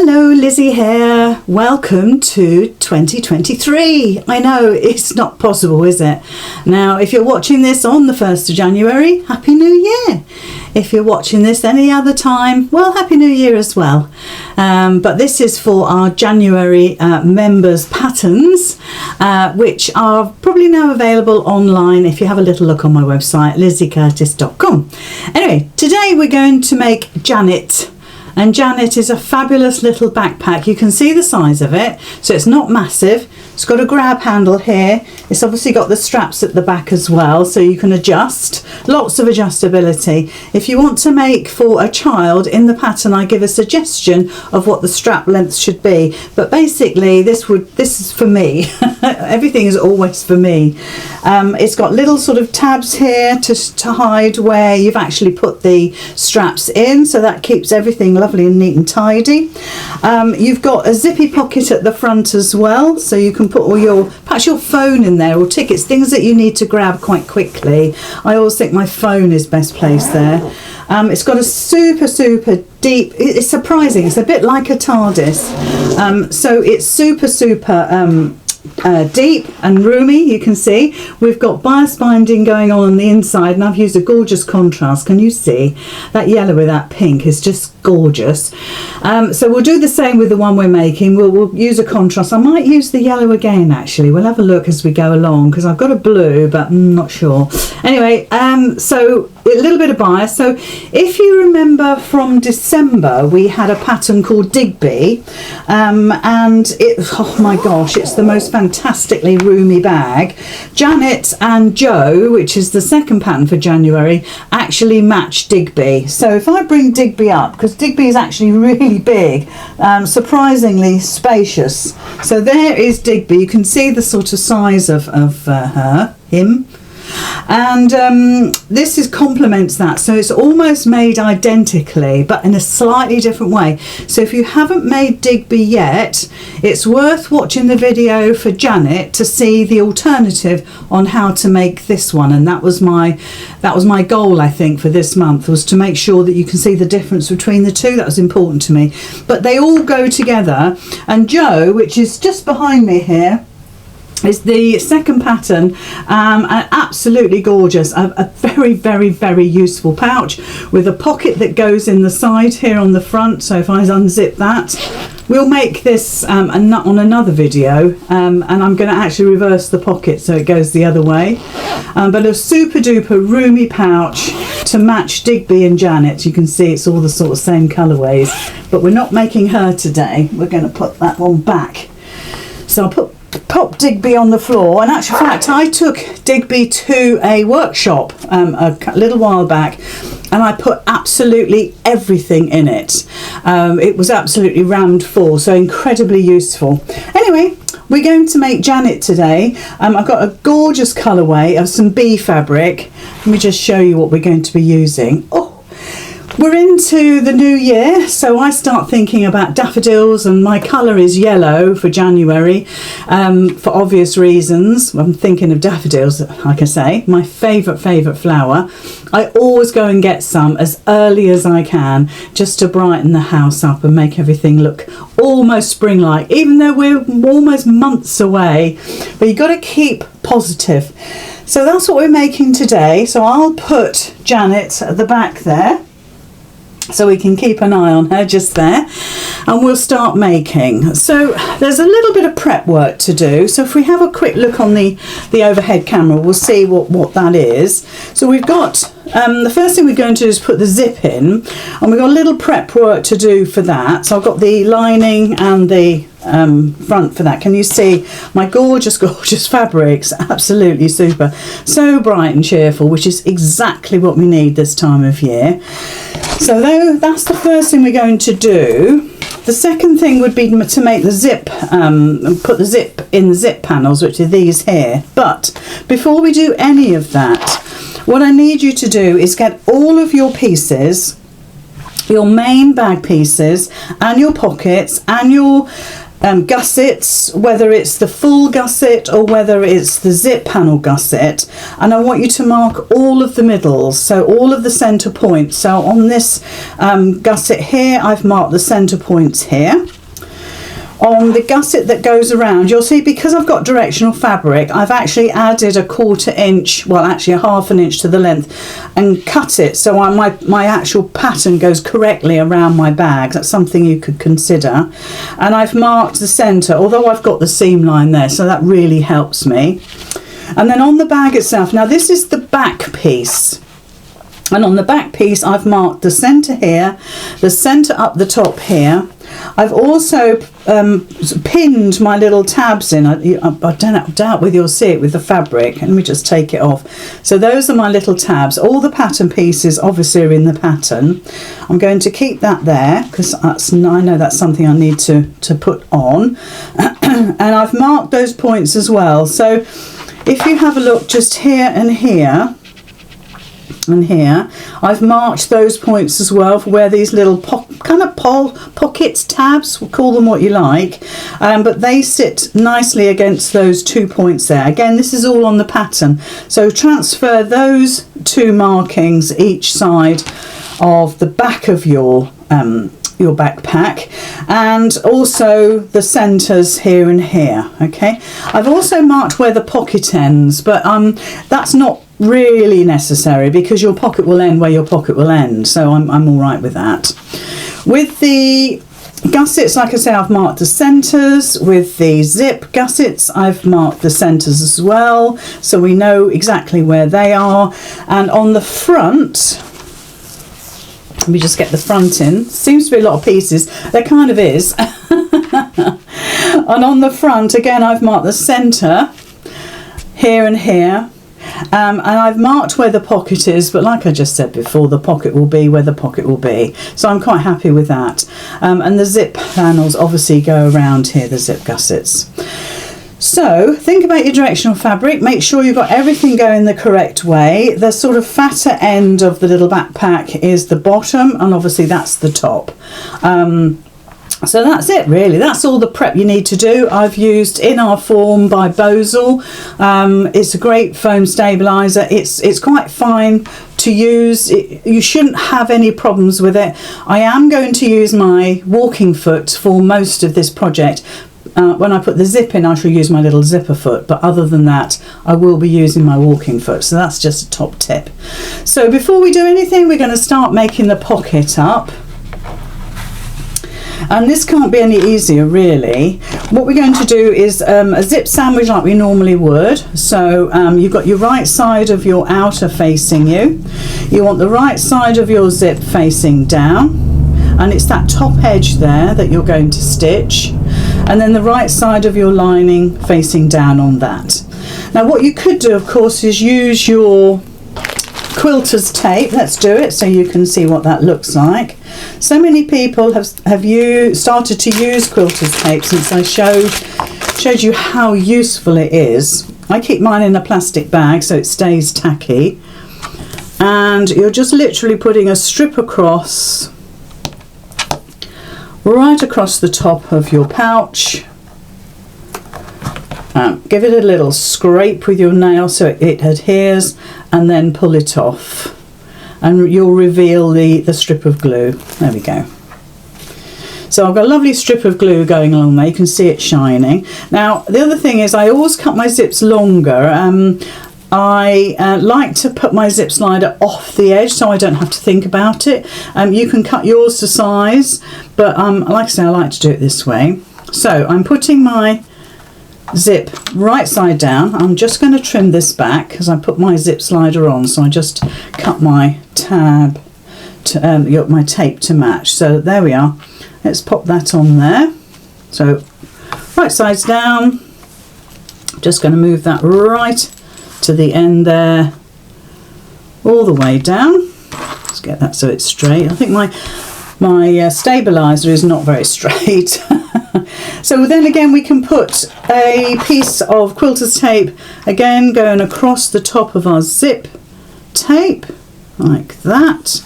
Hello, Lizzy here. Welcome to 2023. I know it's not possible, is it? Now, if you're watching this on the 1st of January, Happy New Year. If you're watching this any other time, well, Happy New Year as well. But this is for our January members patterns, which are probably now available online if you have a little look on my website, lizzycurtis.com. Anyway, today we're going to make Janet. And Janet is a fabulous little backpack. You can see the size of it, so it's not massive. It's got a grab handle here. It's obviously got the straps at the back as well, so you can adjust. Lots of adjustability. If you want to make for a child, in the pattern I give a suggestion of what the strap length should be. But basically this is for me. Everything is always for me. It's got little sort of tabs here to hide where you've actually put the straps in, so that keeps everything lovely and neat and tidy. You've got a zippy pocket at the front as well, so you can put all perhaps your phone in there, or tickets, things that you need to grab quite quickly. I always think my phone is best placed there. It's got a super deep, it's surprising, it's a bit like a TARDIS, so it's super deep and roomy. You can see we've got bias binding going on the inside, and I've used a gorgeous contrast. Can you see that yellow with that pink is just gorgeous? So we'll do the same with the one we're making. We'll use a contrast. I might use the yellow again, actually. We'll have a look as we go along, because I've got a blue, but I'm not sure. Anyway, so a little bit of bias. So if you remember from December, we had a pattern called Digby, and oh my gosh, it's the most fantastically roomy bag. Janet and Joe, which is the second pattern for January, actually match Digby. So if I bring Digby up, because Digby is actually really big, surprisingly spacious. So there is Digby. You can see the sort of size of him. And this complements that, so it's almost made identically but in a slightly different way. So if you haven't made Digby yet, it's worth watching the video for Janet to see the alternative on how to make this one. And that was my goal, I think, for this month, was to make sure that you can see the difference between the two. That was important to me, but they all go together. And Joe, which is just behind me here, is the second pattern, and absolutely gorgeous. A very useful pouch with a pocket that goes in the side here on the front. So if I unzip that, we'll make this on another video, and I'm going to actually reverse the pocket so it goes the other way. But a super duper roomy pouch to match Digby and Janet. You can see it's all the sort of same colourways, but we're not making her today. We're going to put that one back. So I'll pop Digby on the floor. In actual fact, I took Digby to a workshop a little while back, and I put absolutely everything in it. It was absolutely rammed full, so incredibly useful. Anyway, we're going to make Janet today. I've got a gorgeous colourway of some bee fabric. Let me just show you what we're going to be using. We're into the new year, so I start thinking about daffodils, and my colour is yellow for January, for obvious reasons. I'm thinking of daffodils, like I say, my favourite flower. I always go and get some as early as I can, just to brighten the house up and make everything look almost spring-like, even though we're almost months away. But you've got to keep positive. So that's what we're making today. So I'll put Janet at the back there, so we can keep an eye on her just there, and we'll start making. So there's a little bit of prep work to do. So if we have a quick look on the overhead camera, we'll see what that is. So we've got the first thing we're going to do is put the zip in, and we've got a little prep work to do for that. So I've got the lining and the front for that. Can you see my gorgeous fabrics? Absolutely super, so bright and cheerful, which is exactly what we need this time of year. So that's the first thing we're going to do. The second thing would be to make the zip, and put the zip in the zip panels, which are these here. But before we do any of that, what I need you to do is get all of your pieces, your main bag pieces, and your pockets, and your gussets, whether it's the full gusset or whether it's the zip panel gusset, and I want you to mark all of the middles, so all of the center points. So on this gusset here, I've marked the center points here. On the gusset that goes around, you'll see, because I've got directional fabric, I've actually added a 1/4 inch, well actually a 1/2 inch to the length, and cut it so my actual pattern goes correctly around my bag. That's something you could consider. And I've marked the centre, although I've got the seam line there, so that really helps me. And then on the bag itself, now this is the back piece. And on the back piece, I've marked the centre here, the centre up the top here. I've also pinned my little tabs in. I don't doubt whether you'll see it with the fabric. Let me just take it off. So those are my little tabs. All the pattern pieces obviously are in the pattern. I'm going to keep that there because I know that's something I need to put on. And I've marked those points as well. So if you have a look just here and here, and here, I've marked those points as well for where these little pockets, tabs, call them what you like, but they sit nicely against those 2 points there. Again, this is all on the pattern, so transfer those 2 markings each side of the back of your backpack, and also the centers here and here. Okay, I've also marked where the pocket ends, but that's not really necessary because your pocket will end where your pocket will end, so I'm all right with that. With the gussets, like I say, I've marked the centers. With the zip gussets, I've marked the centers as well, so we know exactly where they are. And on the front, let me just get the front in. Seems to be a lot of pieces. There kind of is. And on the front, again, I've marked the center here and here. And I've marked where the pocket is, but like I just said before, the pocket will be where the pocket will be. So I'm quite happy with that. And the zip panels obviously go around here, the zip gussets. So think about your directional fabric. Make sure you've got everything going the correct way. The sort of fatter end of the little backpack is the bottom, and obviously that's the top. So that's it really. That's all the prep you need to do. I've used In Our Form by Bosal. It's a great foam stabiliser. It's quite fine to use. You shouldn't have any problems with it. I am going to use my walking foot for most of this project. When I put the zip in, I shall use my little zipper foot, but other than that, I will be using my walking foot. So that's just a top tip. So before we do anything, we're going to start making the pocket up. And this can't be any easier really. What we're going to do is a zip sandwich like we normally would. So you've got your right side of your outer facing you. You want the right side of your zip facing down, and it's that top edge there that you're going to stitch, and then the right side of your lining facing down on that. Now what you could do, of course, is use your quilter's tape. Let's do it so you can see what that looks like. So many people have started to use quilter's tape since I showed you how useful it is. I keep mine in a plastic bag so it stays tacky, and you're just literally putting a strip across, right across the top of your pouch. Give it a little scrape with your nail so it adheres, and then pull it off, and you'll reveal the strip of glue. There we go. So I've got a lovely strip of glue going along there. You can see it shining. Now the other thing is I always cut my zips longer. I like to put my zip slider off the edge so I don't have to think about it. You can cut yours to size, but like I say, I like to do it this way. So I'm putting my zip right side down. I'm just going to trim this back because I put my zip slider on, so I just cut my tab to my tape to match. So there we are. Let's pop that on there. So right side's down. Just going to move that right to the end there, all the way down. Let's get that so it's straight. I think my stabiliser is not very straight. So then again, we can put a piece of quilter's tape again going across the top of our zip tape like that.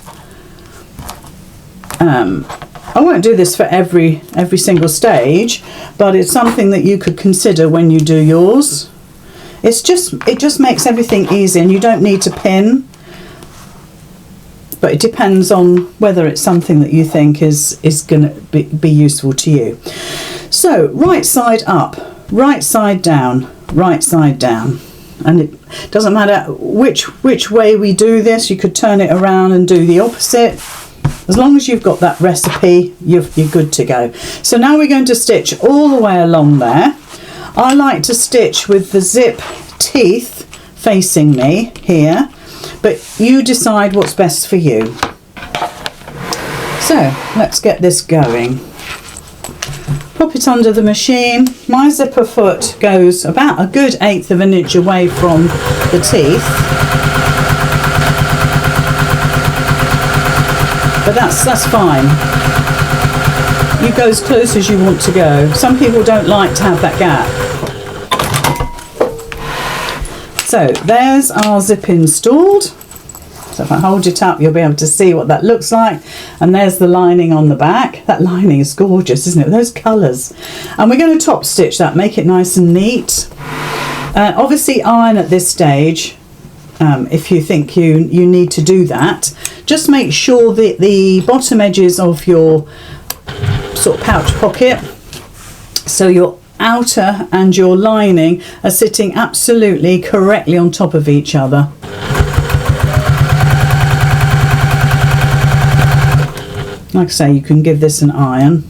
I won't do this for every single stage, but it's something that you could consider when you do yours. It just makes everything easy, and you don't need to pin, but it depends on whether it's something that you think is going to be useful to you. So right side up, right side down, right side down. And it doesn't matter which way we do this. You could turn it around and do the opposite. As long as you've got that recipe, you're good to go. So now we're going to stitch all the way along there. I like to stitch with the zip teeth facing me here, but you decide what's best for you. So let's get this going. Pop it under the machine. My zipper foot goes about a good 1/8 of an inch away from the teeth, but that's fine. You go as close as you want to go. Some people don't like to have that gap. So there's our zip installed. So if I hold it up, you'll be able to see what that looks like. And there's the lining on the back. That lining is gorgeous, isn't it? Those colours. And we're going to top stitch that, make it nice and neat. Obviously iron at this stage, if you think you need to do that. Just make sure that the bottom edges of your sort of pouch pocket, so your outer and your lining are sitting absolutely correctly on top of each other. Like I say, you can give this an iron.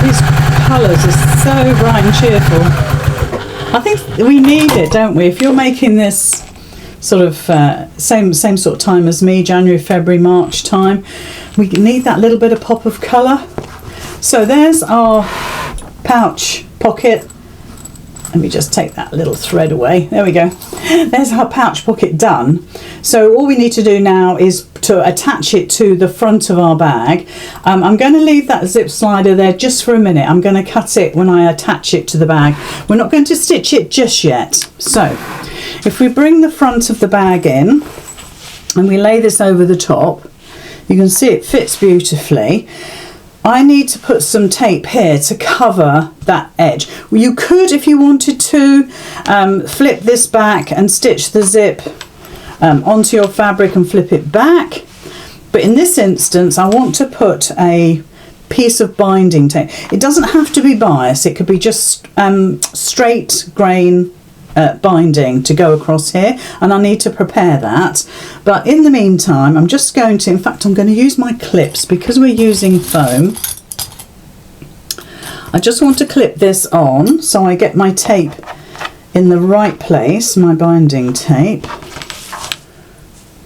These colours are so bright and cheerful. I think we need it, don't we? If you're making this sort of same sort of time as me, January, February, March time, we need that little bit of pop of colour. So there's our pouch pocket. Let me just take that little thread away. There we go. There's our pouch pocket done. So all we need to do now is to attach it to the front of our bag. I'm going to leave that zip slider there just for a minute. I'm going to cut it when I attach it to the bag. We're not going to stitch it just yet. So if we bring the front of the bag in and we lay this over the top, you can see it fits beautifully. I need to put some tape here to cover that edge. You could, if you wanted to, flip this back and stitch the zip onto your fabric and flip it back. But in this instance, I want to put a piece of binding tape. It doesn't have to be bias. It could be just straight grain binding to go across here, and I need to prepare that. But in the meantime, I'm just going to, in fact, I'm going to use my clips because we're using foam. I just want to clip this on so I get my tape in the right place, my binding tape.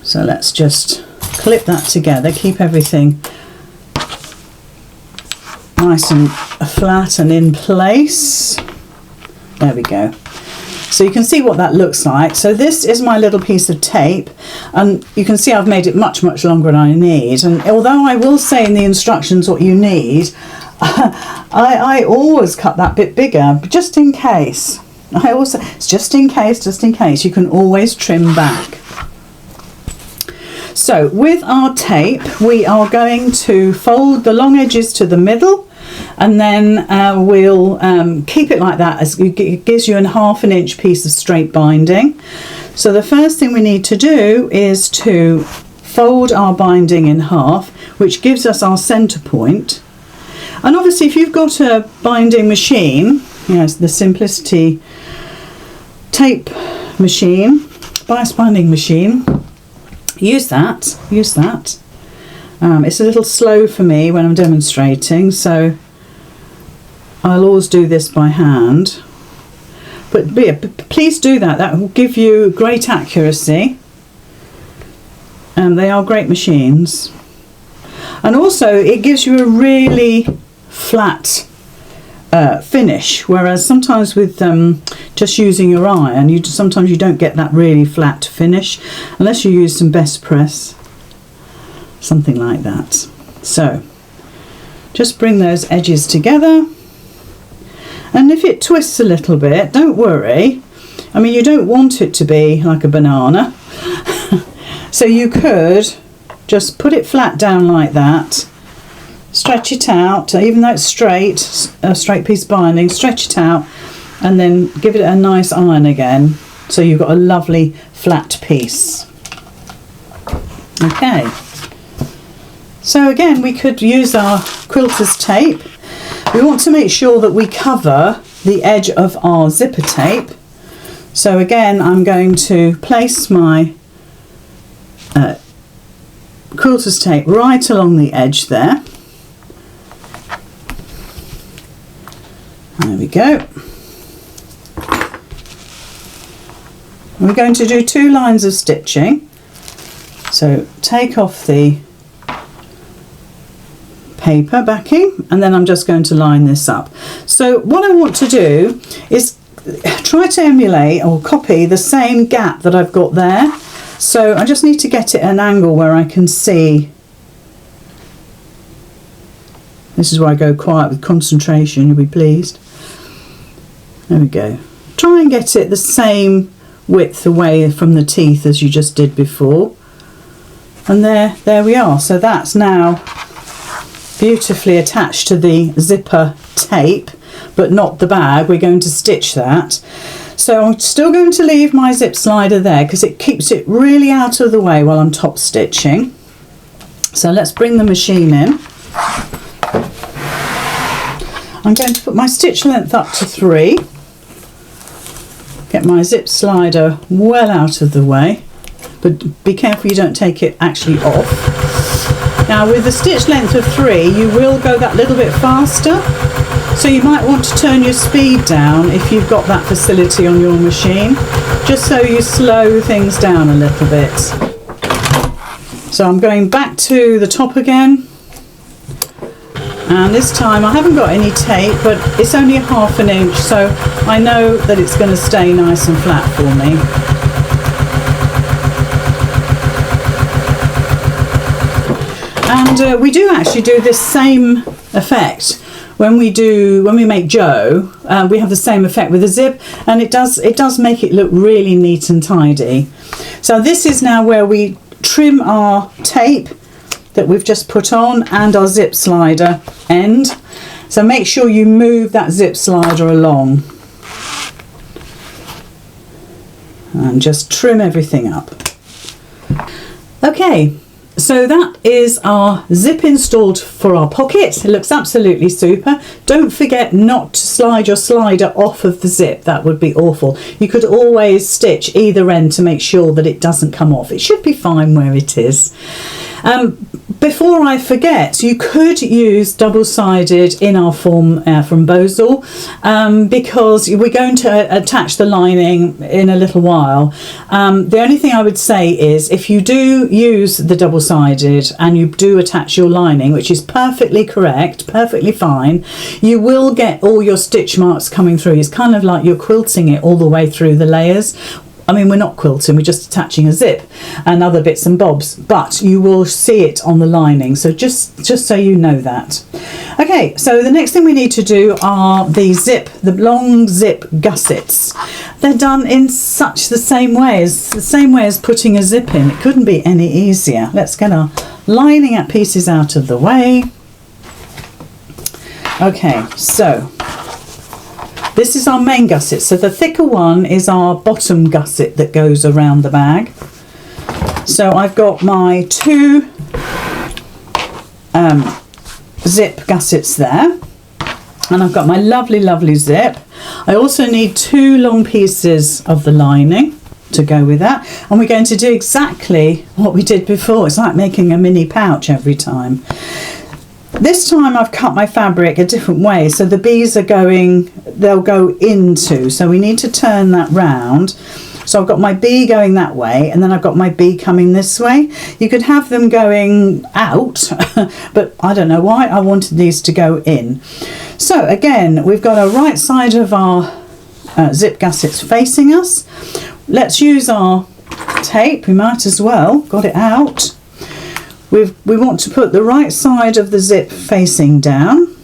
So let's just clip that together, keep everything nice and flat and in place. There we go. So you can see what that looks like. So this is my little piece of tape, and you can see I've made it much much longer than I need. And although I will say in the instructions what you need, I always cut that bit bigger just in case. It's just in case. You can always trim back. So with our tape, we are going to fold the long edges to the middle, and then we'll keep it like that, as it gives you a 1/2 inch piece of straight binding. So the first thing we need to do is to fold our binding in half, which gives us our center point. And obviously if you've got a binding machine, you know, the Simplicity tape machine, bias binding machine, use that. It's a little slow for me when I'm demonstrating, so I'll always do this by hand. But yeah, please do that. That will give you great accuracy. They are great machines. And also it gives you a really flat finish, whereas sometimes with just using your iron, sometimes you don't get that really flat finish unless you use some best press, something like that. So just bring those edges together, and if it twists a little bit, don't worry. I mean, you don't want it to be like a banana. So you could just put it flat down like that, stretch it out, even though it's straight, a straight piece of binding, stretch it out and then give it a nice iron again, so you've got a lovely flat piece. Okay, so again we could use our quilter's tape. We want to make sure that we cover the edge of our zipper tape. So again, I'm going to place my quilter's tape right along the edge there. There we go. We're going to do 2 lines of stitching. So take off the paper backing, and then I'm just going to line this up. So what I want to do is try to emulate or copy the same gap that I've got there. So I just need to get it at an angle where I can see. This is where I go quiet with concentration, you'll be pleased. There we go. Try and get it the same width away from the teeth as you just did before. And there we are. So that's now beautifully attached to the zipper tape, but not the bag. We're going to stitch that. So I'm still going to leave my zip slider there because it keeps it really out of the way while I'm top stitching. So let's bring the machine in. I'm going to put my stitch length up to 3. Get my zip slider well out of the way, but be careful you don't take it actually off. Now with the stitch length of 3, you will go that little bit faster, so you might want to turn your speed down if you've got that facility on your machine, just so you slow things down a little bit. So I'm going back to the top again, and this time I haven't got any tape, but it's only 1/2 inch, so I know that it's going to stay nice and flat for me. And we do actually do this same effect when we make Joe. We have the same effect with the zip, and it does make it look really neat and tidy. So this is now where we trim our tape that we've just put on and our zip slider end. So make sure you move that zip slider along and just trim everything up. Okay. So that is our zip installed for our pocket. It looks absolutely super. Don't forget not to slide your slider off of the zip. That would be awful. You could always stitch either end to make sure that it doesn't come off. It should be fine where it is. Before I forget, you could use double-sided in our form from Bozal, because we're going to attach the lining in a little while. The only thing I would say is if you do use the double-sided and you do attach your lining, which is perfectly correct, perfectly fine, you will get all your stitch marks coming through. It's kind of like you're quilting it all the way through the layers. I mean, we're not quilting, we're just attaching a zip and other bits and bobs, but you will see it on the lining. So just so you know that. Okay, so the next thing we need to do are the long zip gussets. They're done in such the same way as putting a zip in. It couldn't be any easier. Let's get our lining pieces out of the way. Okay, so this is our main gusset. So the thicker one is our bottom gusset that goes around the bag. So I've got my 2 zip gussets there, and I've got my lovely zip. I also need 2 long pieces of the lining to go with that, and we're going to do exactly what we did before. It's like making a mini pouch every time. This time I've cut my fabric a different way, so the bees they'll go into, so we need to turn that round. So I've got my bee going that way, and then I've got my bee coming this way. You could have them going out, but I don't know why I wanted these to go in. So again, we've got our right side of our zip gussets facing us. Let's use our tape, we might as well, got it out. We want to put the right side of the zip facing down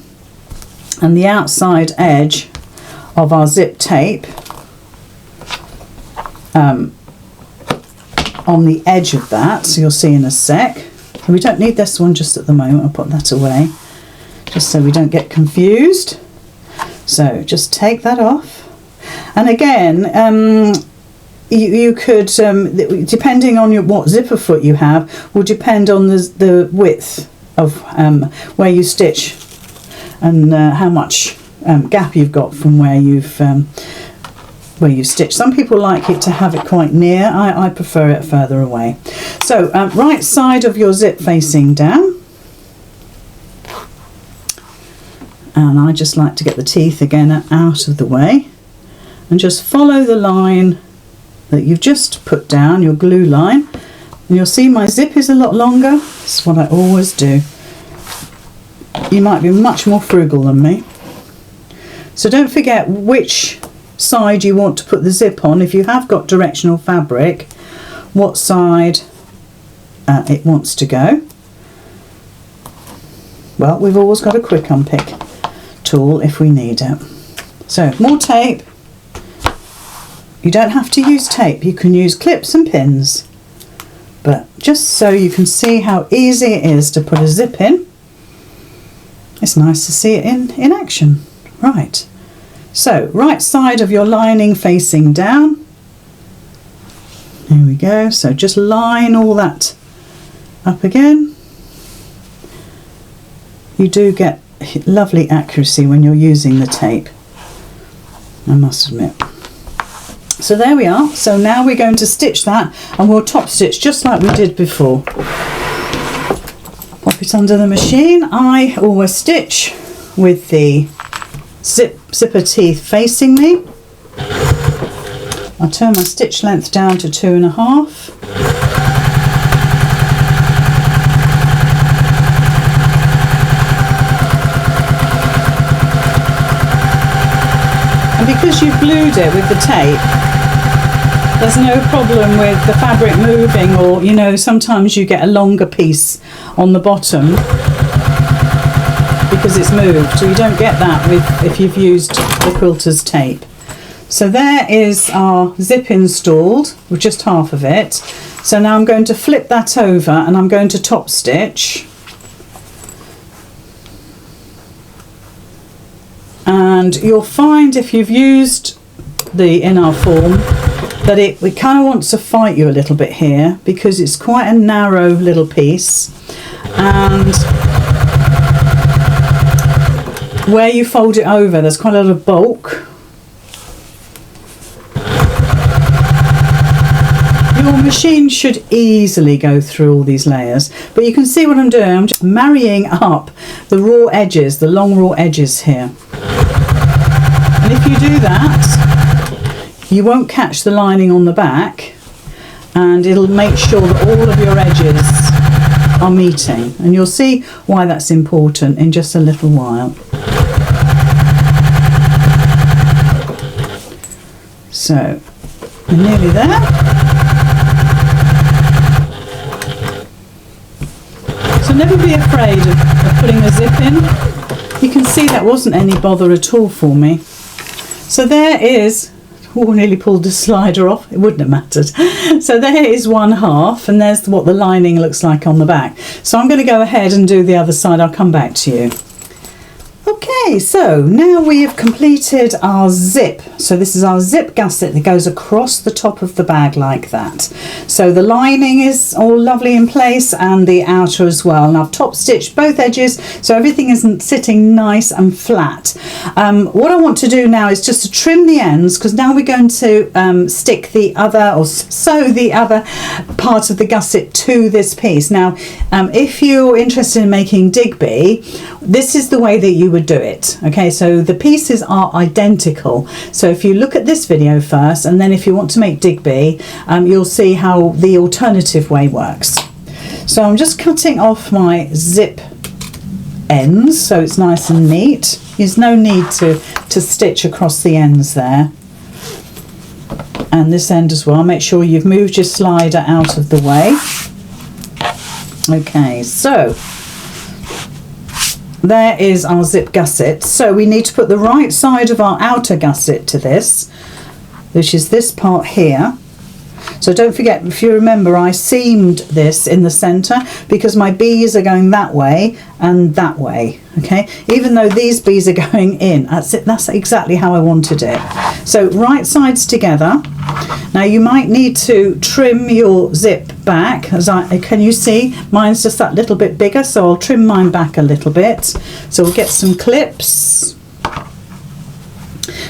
and the outside edge of our zip tape on the edge of that, so you'll see in a sec. We don't need this one just at the moment. I'll put that away just so we don't get confused. So just take that off. And again, you could, depending on what zipper foot you have, will depend on the width of where you stitch and how much gap you've got from where you've stitched. Some people like it to have it quite near. I prefer it further away. So right side of your zip facing down, and I just like to get the teeth again out of the way and just follow the line that you've just put down, your glue line, and you'll see my zip is a lot longer. That's what I always do. You might be much more frugal than me. So don't forget which side you want to put the zip on. If you have got directional fabric, what side it wants to go. Well, we've always got a quick unpick tool if we need it. So more tape. You don't have to use tape, you can use clips and pins, but just so you can see how easy it is to put a zip in, it's nice to see it in action. Right, so right side of your lining facing down. There we go. So just line all that up again. You do get lovely accuracy when you're using the tape, I must admit. So there we are. So now we're going to stitch that, and we'll top stitch just like we did before. Pop it under the machine. I always stitch with the zipper teeth facing me. I turn my stitch length down to 2.5. And because you've glued it with the tape, there's no problem with the fabric moving, or you know, sometimes you get a longer piece on the bottom because it's moved, so you don't get that if you've used the quilter's tape. So there is our zip installed with just half of it. So now I'm going to flip that over and I'm going to top stitch. And you'll find if you've used the in our form that it kind of wants to fight you a little bit here because it's quite a narrow little piece, and where you fold it over there's quite a lot of bulk. Your machine should easily go through all these layers, but you can see what I'm doing. I'm just marrying up the raw edges, the long raw edges here. And if you do that, you won't catch the lining on the back, and it'll make sure that all of your edges are meeting. And you'll see why that's important in just a little while. So, we're nearly there. So never be afraid of putting a zip in. You can see that wasn't any bother at all for me. So there is, oh, nearly pulled the slider off, it wouldn't have mattered. So there is one half, and there's what the lining looks like on the back. So I'm going to go ahead and do the other side. I'll come back to you. Okay, so now we have completed our zip. So this is our zip gusset that goes across the top of the bag like that. So the lining is all lovely in place and the outer as well. And I've top stitched both edges so everything isn't sitting nice and flat. What I want to do now is just to trim the ends, because now we're going to stick the other, or sew the other part of the gusset to this piece. Now, if you're interested in making Digby, this is the way that you would do it. Okay, so the pieces are identical. So if you look at this video first, and then if you want to make Digby, you'll see how the alternative way works. So I'm just cutting off my zip ends so it's nice and neat. There's no need to stitch across the ends there. And this end as well. Make sure you've moved your slider out of the way. Okay, so there is our zip gusset. So we need to put the right side of our outer gusset to this, which is this part here. So don't forget, if you remember, I seamed this in the center because my bees are going that way and that way. Okay, even though these bees are going in, that's exactly how I wanted it. So right sides together. Now you might need to trim your zip back, can you see mine's just that little bit bigger, so I'll trim mine back a little bit. So we'll get some clips.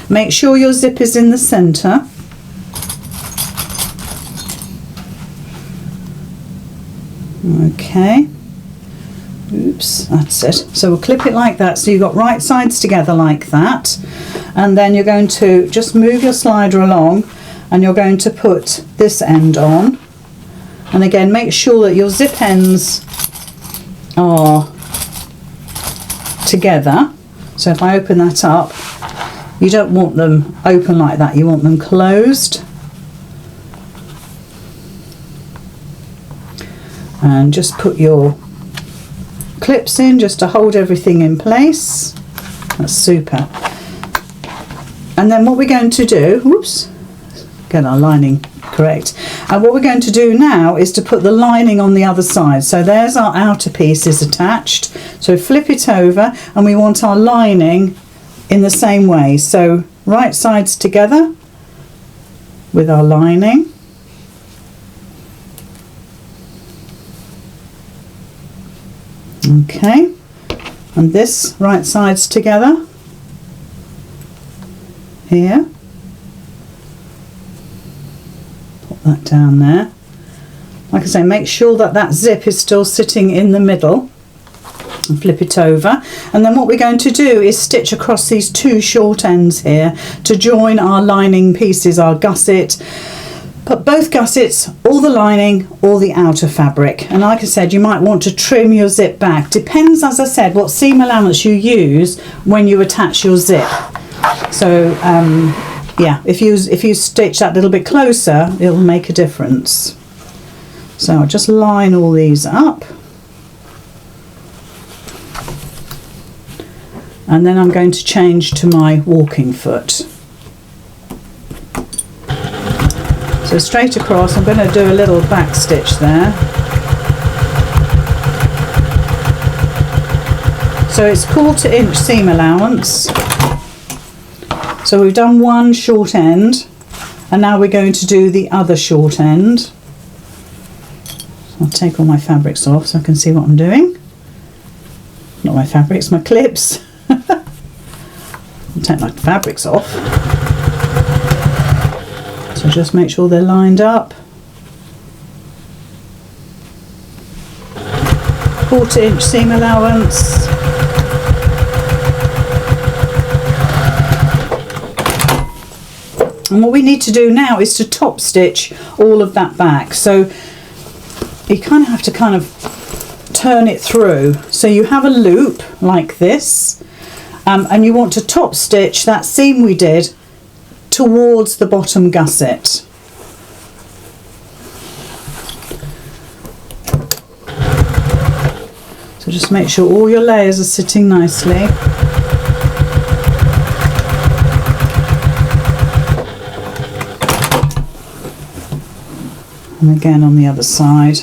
Make sure your zip is in the center. Okay, oops, that's it. So we'll clip it like that, so you've got right sides together like that, and then you're going to just move your slider along and you're going to put this end on, and again make sure that your zip ends are together. So if I open that up, you don't want them open like that, you want them closed. And just put your clips in just to hold everything in place. That's super. And then what we're going to do, whoops, get our lining correct. And what we're going to do now is to put the lining on the other side. So there's our outer piece is attached. So flip it over and we want our lining in the same way. So right sides together with our lining. Okay, and this right sides together here. Put that down there. Like I say, make sure that that zip is still sitting in the middle, and flip it over. And then what we're going to do is stitch across these two short ends here to join our lining pieces, our gusset. Put both gussets, all the lining, all the outer fabric. And like I said, you might want to trim your zip back. Depends, as I said, what seam allowance you use when you attach your zip. So yeah, if you stitch that a little bit closer, it'll make a difference. So I'll just line all these up. And then I'm going to change to my walking foot. So straight across, I'm going to do a little back stitch there. So it's 1/4 inch seam allowance. So we've done one short end, and now we're going to do the other short end. I'll take all my fabrics off so I can see what I'm doing. Not my fabrics, my clips. I'll take my fabrics off. So just make sure they're lined up. 1/4 inch seam allowance. And what we need to do now is to top stitch all of that back. So you kind of have to turn it through. So you have a loop like this, and you want to top stitch that seam we did towards the bottom gusset. So just make sure all your layers are sitting nicely. And again on the other side.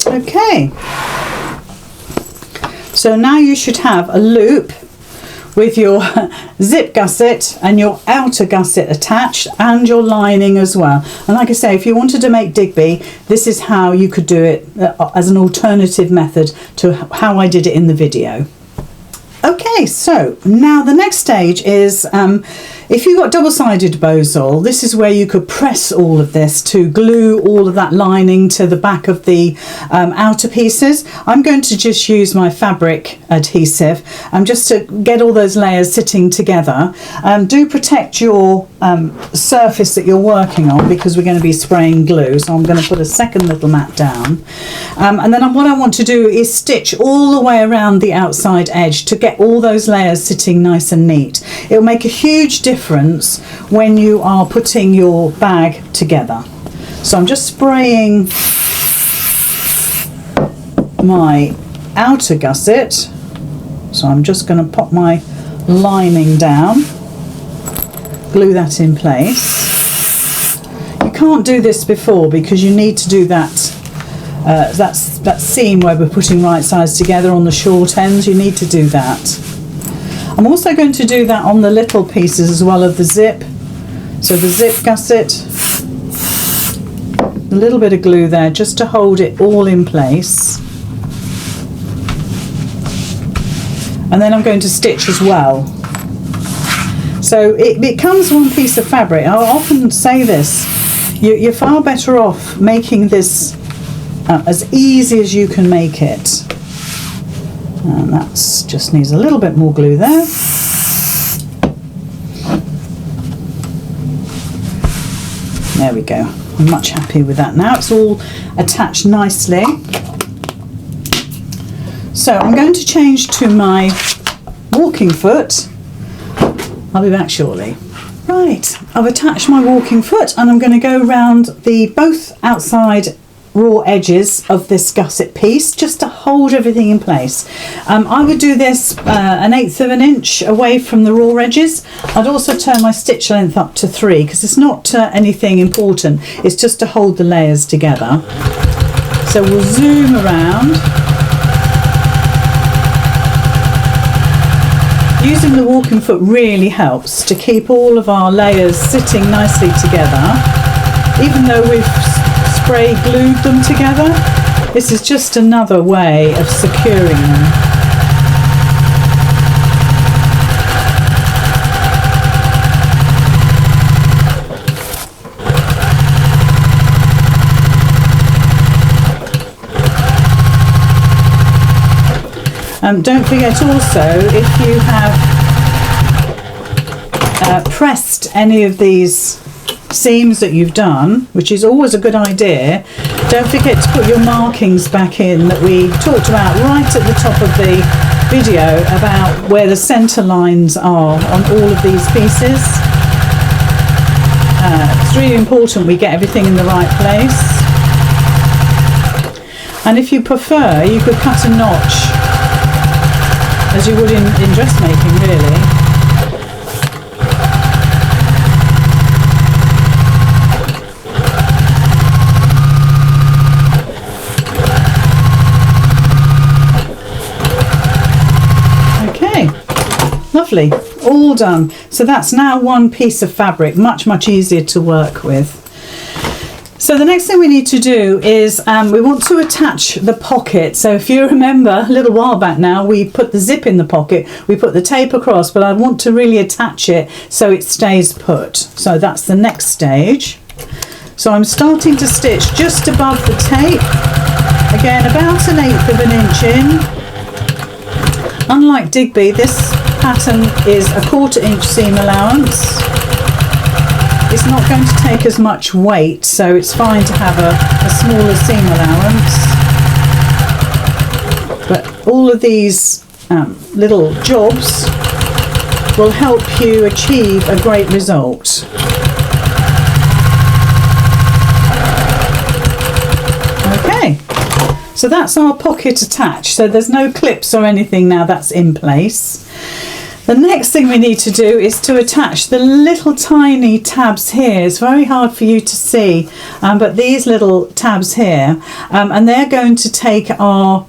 Okay, so now you should have a loop with your zip gusset and your outer gusset attached and your lining as well. And like I say, if you wanted to make Digby, this is how you could do it as an alternative method to how I did it in the video. Okay, so now the next stage is if you've got double-sided Bozal, this is where you could press all of this to glue all of that lining to the back of the outer pieces. I'm going to just use my fabric adhesive just to get all those layers sitting together. Do protect your surface that you're working on because we're going to be spraying glue. So I'm going to put a second little mat down. And then what I want to do is stitch all the way around the outside edge to get all those layers sitting nice and neat. It'll make a huge difference when you are putting your bag together. So I'm just spraying my outer gusset. So I'm just going to pop my lining down, glue that in place. You can't do this before because you need to do that that seam where we're putting right sides together on the short ends. You need to do that. I'm also going to do that on the little pieces as well of the zip. So the zip gusset, a little bit of glue there just to hold it all in place. And then I'm going to stitch as well. So it becomes one piece of fabric. I often say this, you're far better off making this as easy as you can make it. And that's just needs a little bit more glue there. There we go. I'm much happier with that now. It's all attached nicely. So I'm going to change to my walking foot. I'll be back shortly. Right, I've attached my walking foot and I'm going to go round the both outside raw edges of this gusset piece just to hold everything in place. I would do this 1/8 of an inch away from the raw edges. I'd also turn my stitch length up to 3 because it's not anything important, it's just to hold the layers together. So we'll zoom around. Using the walking foot really helps to keep all of our layers sitting nicely together. Even though we've spray glued them together, this is just another way of securing them. Don't forget also, if you have pressed any of these seams that you've done, which is always a good idea, don't forget to put your markings back in that we talked about right at the top of the video about where the center lines are on all of these pieces. It's really important we get everything in the right place. And if you prefer, you could cut a notch as you would in dressmaking, really. Lovely, all done. So that's now one piece of fabric, much easier to work with. So the next thing we need to do is we want to attach the pocket. So if you remember a little while back now, we put the zip in the pocket, we put the tape across, but I want to really attach it so it stays put. So that's the next stage. So I'm starting to stitch just above the tape, again about 1/8 of an inch in. Unlike Digby, this pattern is a 1/4 inch seam allowance. It's not going to take as much weight, so it's fine to have a smaller seam allowance. But all of these little jobs will help you achieve a great result. Okay. So that's our pocket attached, so there's no clips or anything now, that's in place. The next thing we need to do is to attach the little tiny tabs here. It's very hard for you to see, but these little tabs here, and they're going to take our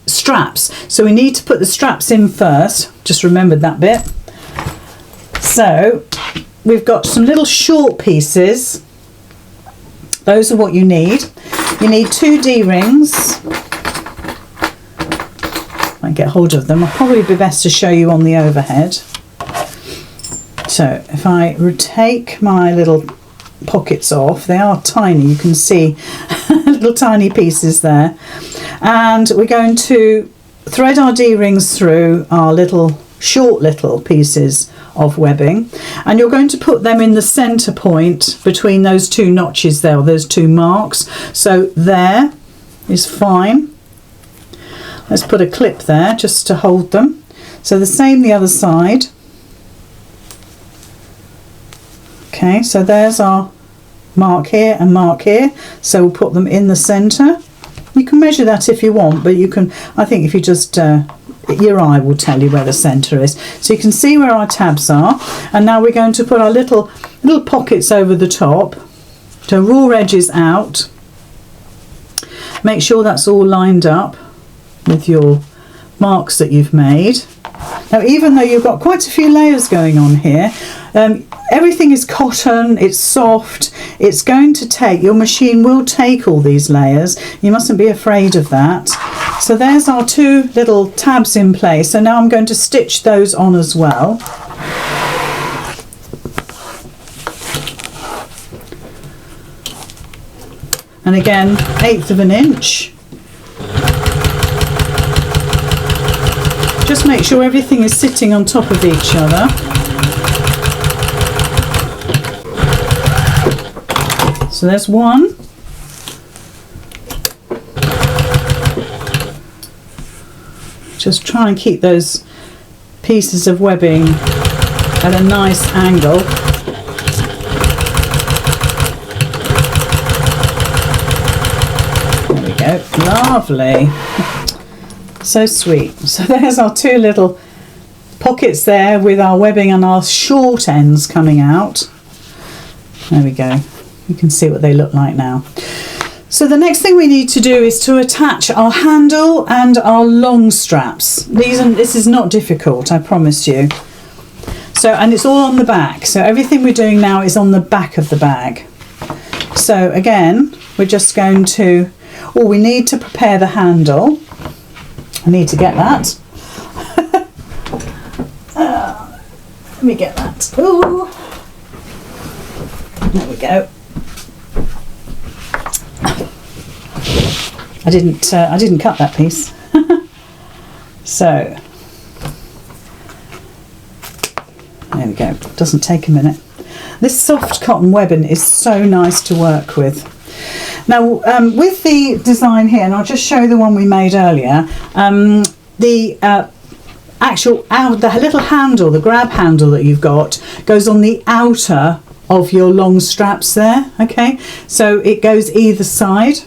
straps. So we need to put the straps in first, just remembered that bit. So we've got some little short pieces. Those are what you need. You need 2 D-rings. I get hold of them. I'll probably be best to show you on the overhead. So if I take my little pockets off, they are tiny, you can see little tiny pieces there. And we're going to thread our D-rings through our short little pieces of webbing, and you're going to put them in the center point between those 2 notches there, or those 2 marks. So there is fine. Let's put a clip there just to hold them. So the same the other side. Okay, so there's our mark here and mark here, so we'll put them in the centre. You can measure that if you want, but you can, I think if you just your eye will tell you where the centre is. So you can see where our tabs are, and now we're going to put our little pockets over the top. So raw edges out. Make sure that's all lined up with your marks that you've made. Now, even though you've got quite a few layers going on here, everything is cotton, it's soft, it's going to take, your machine will take all these layers. You mustn't be afraid of that. So there's our two little tabs in place. So now I'm going to stitch those on as well. And again, 1/8 of an inch. Just make sure everything is sitting on top of each other. So there's one. Just try and keep those pieces of webbing at a nice angle. There we go, lovely. So sweet. So there's our two little pockets there with our webbing and our short ends coming out. There we go. You can see what they look like now. So the next thing we need to do is to attach our handle and our long straps. This is not difficult, I promise you. So, and it's all on the back. So everything we're doing now is on the back of the bag. So again, we're just going to, we need to prepare the handle. I need to get that. Let me get that. Ooh. There we go. I didn't cut that piece. So there we go. Doesn't take a minute. This soft cotton webbing is so nice to work with. Now with the design here, and I'll just show you the one we made earlier, the little handle, the grab handle that you've got, goes on the outer of your long straps there, okay? So it goes either side.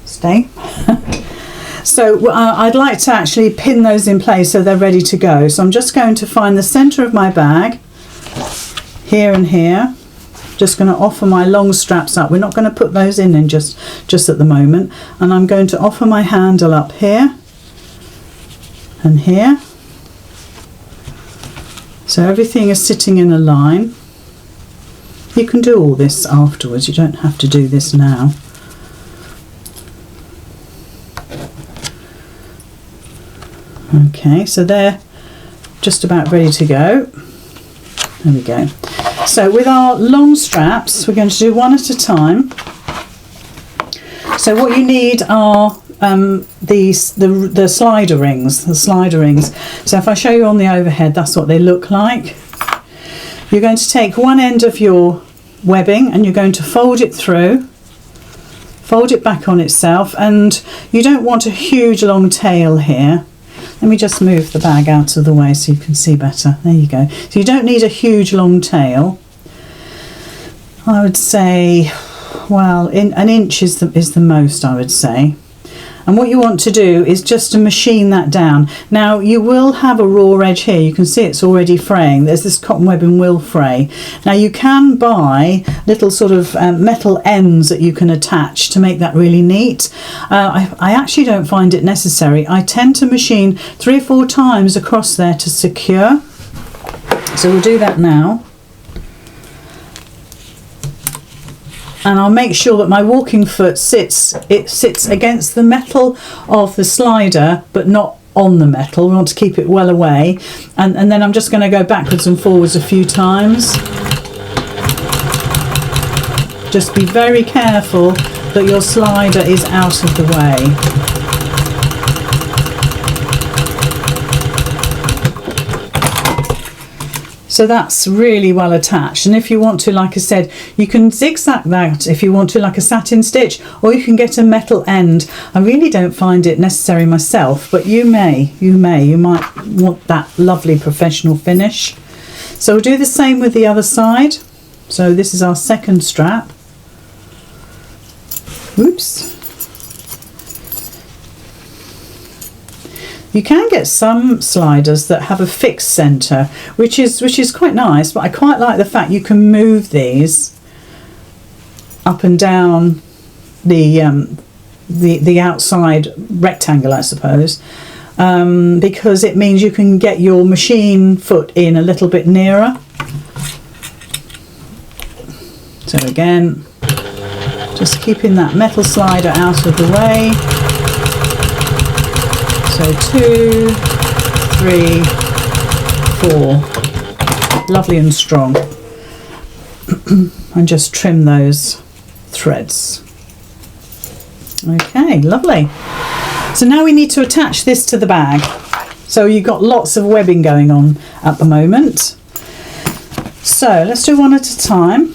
Stay. So I'd like to actually pin those in place so they're ready to go. So I'm just going to find the centre of my bag, here and here. Just going to offer my long straps up. We're not going to put those in just at the moment. And I'm going to offer my handle up here and here. So everything is sitting in a line. You can do all this afterwards. You don't have to do this now. Okay, so they're just about ready to go. There we go. So with our long straps, we're going to do one at a time. So what you need are the slider rings. The slider rings. So if I show you on the overhead, that's what they look like. You're going to take one end of your webbing and you're going to fold it through, fold it back on itself, and you don't want a huge long tail here. Let me just move the bag out of the way so you can see better. There you go. So you don't need a huge long tail. I would say, well, an inch is the most, I would say. And what you want to do is just to machine that down. Now you will have a raw edge here. You can see it's already fraying. There's this cotton webbing will fray. Now you can buy little sort of metal ends that you can attach to make that really neat. I actually don't find it necessary. I tend to machine 3 or 4 times across there to secure. So we'll do that now. And I'll make sure that my walking foot sits against the metal of the slider, but not on the metal. We want to keep it well away. And then I'm just going to go backwards and forwards a few times. Just be very careful that your slider is out of the way. So that's really well attached, and if you want to, like I said, you can zigzag that if you want to, like a satin stitch, or you can get a metal end. I really don't find it necessary myself, but you might want that lovely professional finish. So we'll do the same with the other side. So this is our second strap. Oops. You can get some sliders that have a fixed centre, which is quite nice, but I quite like the fact you can move these up and down the outside rectangle, I suppose, because it means you can get your machine foot in a little bit nearer. So again, just keeping that metal slider out of the way. So 2, 3, 4, lovely and strong. And just trim those threads. Okay, lovely. So now we need to attach this to the bag. So you've got lots of webbing going on at the moment. So let's do one at a time.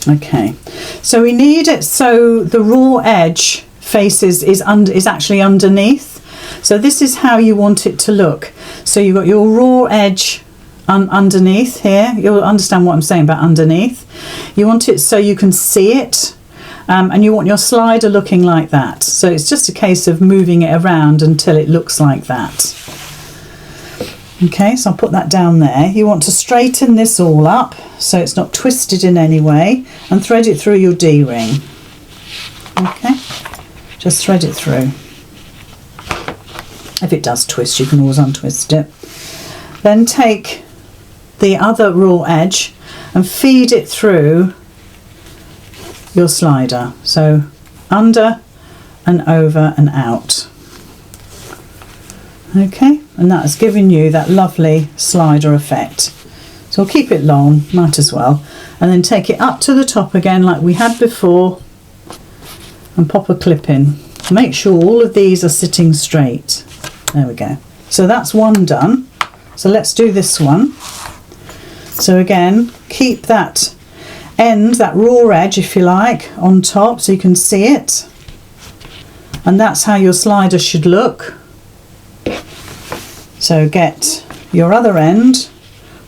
Okay, so we need it so the raw edge faces is actually underneath. So this is how you want it to look. So you've got your raw edge underneath here. You'll understand what I'm saying about underneath. You want it so you can see it, and you want your slider looking like that. So it's just a case of moving it around until it looks like that. Okay, so I'll put that down there. You want to straighten this all up so it's not twisted in any way, and thread it through your D-ring. Okay, just thread it through. If it does twist, you can always untwist it. Then take the other raw edge and feed it through your slider. So under and over and out. Okay, and that has given you that lovely slider effect. So I'll keep it long, might as well. And then take it up to the top again like we had before and pop a clip in. Make sure all of these are sitting straight. There we go. So that's one done. So let's do this one. So again, keep that end, that raw edge if you like, on top so you can see it. And that's how your slider should look. So get your other end,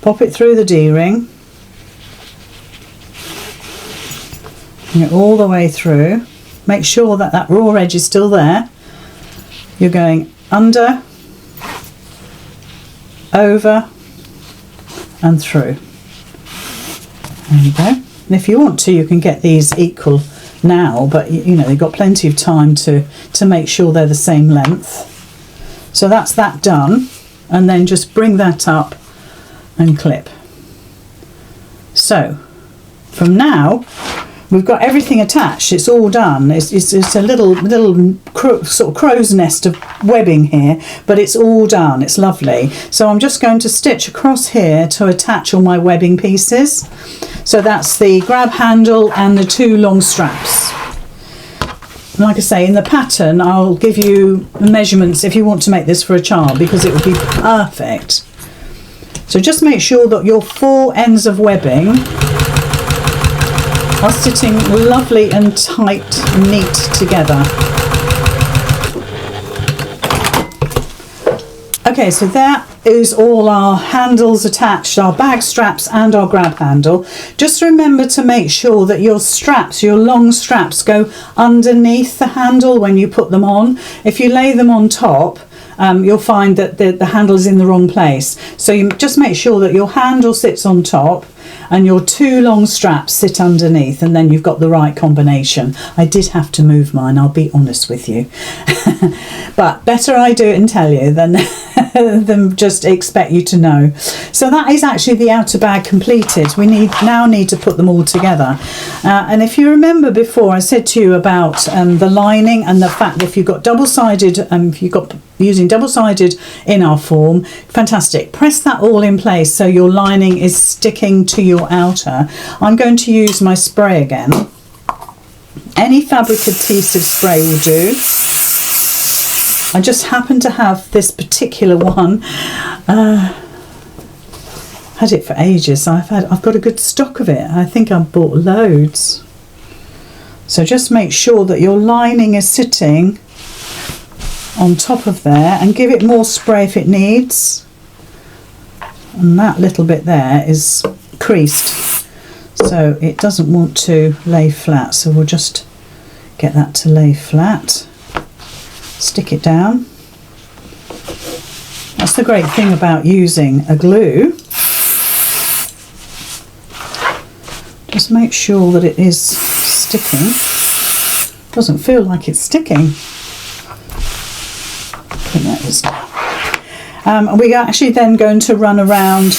pop it through the D-ring, bring it all the way through. Make sure that that raw edge is still there. You're going under, over and through. There you go. And if you want to, you can get these equal now, but you know, you've got plenty of time to make sure they're the same length. So that's that done, and then just bring that up and clip. So from now we've got everything attached. It's all done. It's a little sort of crow's nest of webbing here, but it's all done. It's lovely. So I'm just going to stitch across here to attach all my webbing pieces. So that's the grab handle and the two long straps. Like I say, in the pattern I'll give you measurements if you want to make this for a child, because it will be perfect. So just make sure that your four ends of webbing are sitting lovely and tight and neat together. Okay, so that is all our handles attached, our bag straps and our grab handle. Just remember to make sure that your straps, your long straps, go underneath the handle when you put them on. If you lay them on top, you'll find that the handle is in the wrong place. So you just make sure that your handle sits on top and your two long straps sit underneath, and then you've got the right combination. I did have to move mine, I'll be honest with you. But better I do it and tell you than just expect you to know. So that is actually the outer bag completed. We now need to put them all together. And if you remember before, I said to you about the lining and the fact that if you've got double-sided, if you've got using double-sided in our form, fantastic. Press that all in place so your lining is sticking to your outer. I'm going to use my spray again. Any fabric adhesive spray will do. I just happen to have this particular one. Had it for ages. I've got a good stock of it. I think I've bought loads. So just make sure that your lining is sitting on top of there, and give it more spray if it needs. and that little bit there is creased, so it doesn't want to lay flat, so we'll just get that to lay flat, stick it down. That's the great thing about using a glue. Just make sure that it is sticking. Doesn't feel like it's sticking. Put that is down. We're actually then going to run around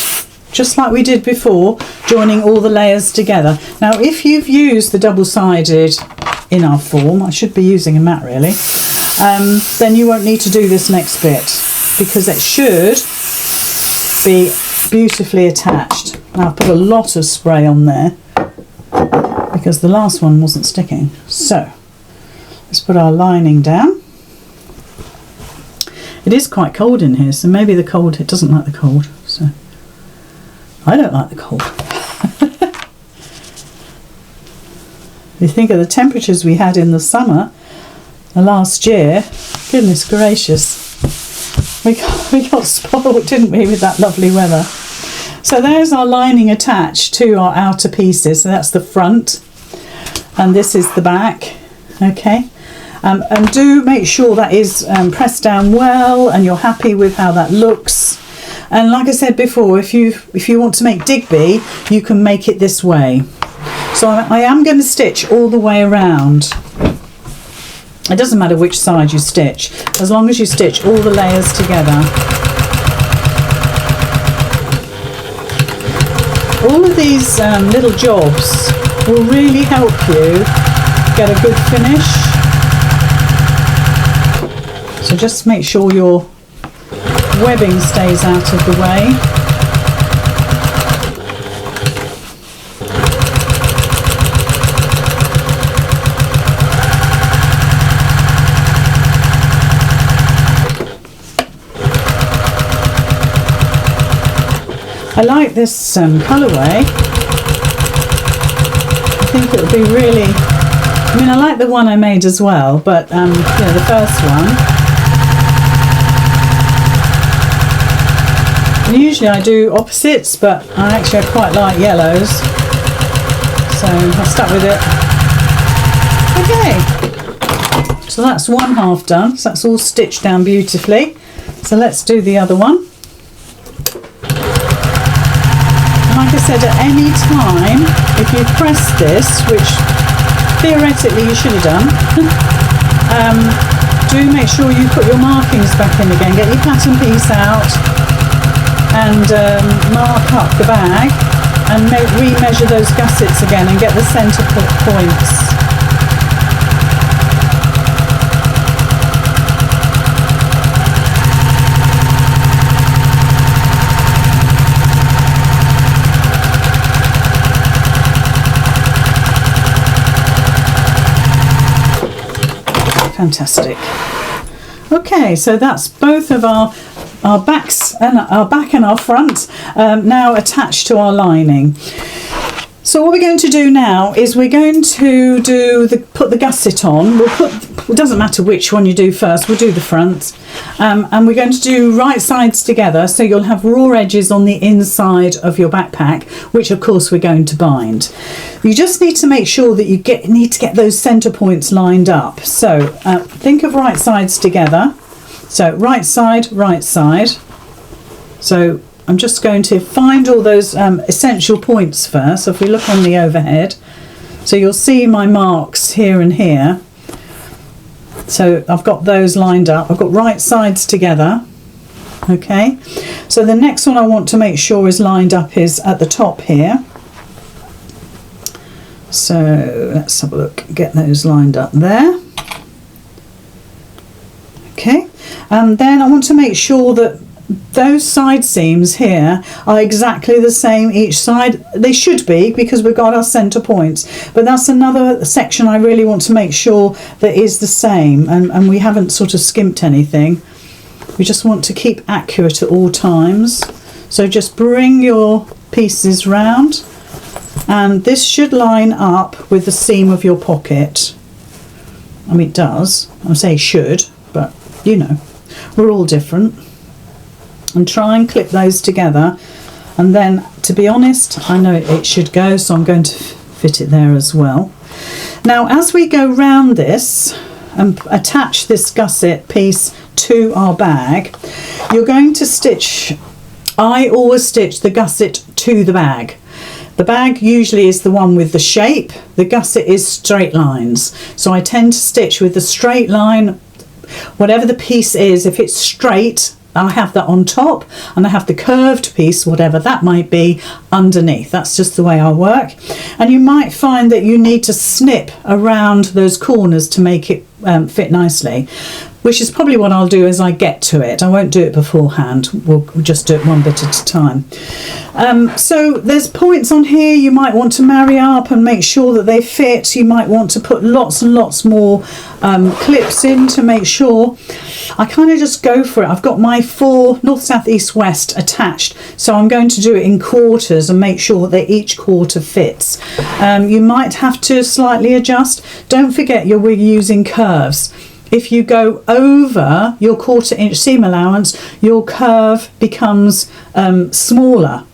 just like we did before, joining all the layers together. Now if you've used the double-sided in our form, I should be using a mat really, then you won't need to do this next bit, because it should be beautifully attached. Now I've put a lot of spray on there because the last one wasn't sticking. So let's put our lining down. It is quite cold in here, so maybe it doesn't like the cold, so I don't like the cold. You think of the temperatures we had in the summer last year, goodness gracious, we got spoiled, didn't we, with that lovely weather. So there's our lining attached to our outer pieces, so that's the front and this is the back, okay. And do make sure that is pressed down well and you're happy with how that looks. And like I said before, if you want to make Digby, you can make it this way. So I am going to stitch all the way around. It doesn't matter which side you stitch, as long as you stitch all the layers together. All of these little jobs will really help you get a good finish. So just make sure your webbing stays out of the way. I like this colourway. I think it would be really, I mean I like the one I made as well, but you know, the first one. And usually I do opposites, but I quite like yellows, so I stuck with it. Okay, so that's one half done, so that's all stitched down beautifully. So let's do the other one. Like I said, at any time, if you press this, which theoretically you should have done, do make sure you put your markings back in again. Get your pattern piece out and mark up the bag and re-measure those gussets again and get the centre points. Fantastic. Okay, so that's both of our backs and our back and our front now attached to our lining. So what we're going to do now is we're going to put the gusset on. It doesn't matter which one you do first, we'll do the front. And we're going to do right sides together, so you'll have raw edges on the inside of your backpack, which of course we're going to bind. You just need to make sure that you need to get those centre points lined up. So think of right sides together. So right side, right side. So I'm just going to find all those essential points first. So if we look on the overhead, so you'll see my marks here and here. So I've got those lined up. I've got right sides together. Okay. So the next one I want to make sure is lined up is at the top here. So let's have a look. Get those lined up there. Okay. And then I want to make sure that those side seams here are exactly the same each side. They should be, because we've got our centre points, but that's another section I really want to make sure that is the same, and we haven't sort of skimped anything. We just want to keep accurate at all times. So just bring your pieces round, and this should line up with the seam of your pocket. I mean, it does. I say should, but you know, we're all different. And try and clip those together And then, to be honest, I know it should go, so I'm going to fit it there as well. Now, as we go round this and attach this gusset piece to our bag, you're going to stitch, I always stitch the gusset to the bag. The bag usually is the one with the shape, the gusset is straight lines. So I tend to stitch with the straight line, whatever the piece is. If it's straight, I have that on top, and I have the curved piece, whatever that might be, underneath. That's just the way I work. And you might find that you need to snip around those corners to make it fit nicely, which is probably what I'll do as I get to it. I won't do it beforehand. We'll just do it one bit at a time. So there's points on here you might want to marry up and make sure that they fit. You might want to put lots and lots more clips in to make sure. I kind of just go for it. I've got my 4 north, south, east, west attached, so I'm going to do it in quarters and make sure that each quarter fits. You might have to slightly adjust. Don't forget we're using curves. If you go over your 1/4 inch seam allowance, your curve becomes smaller,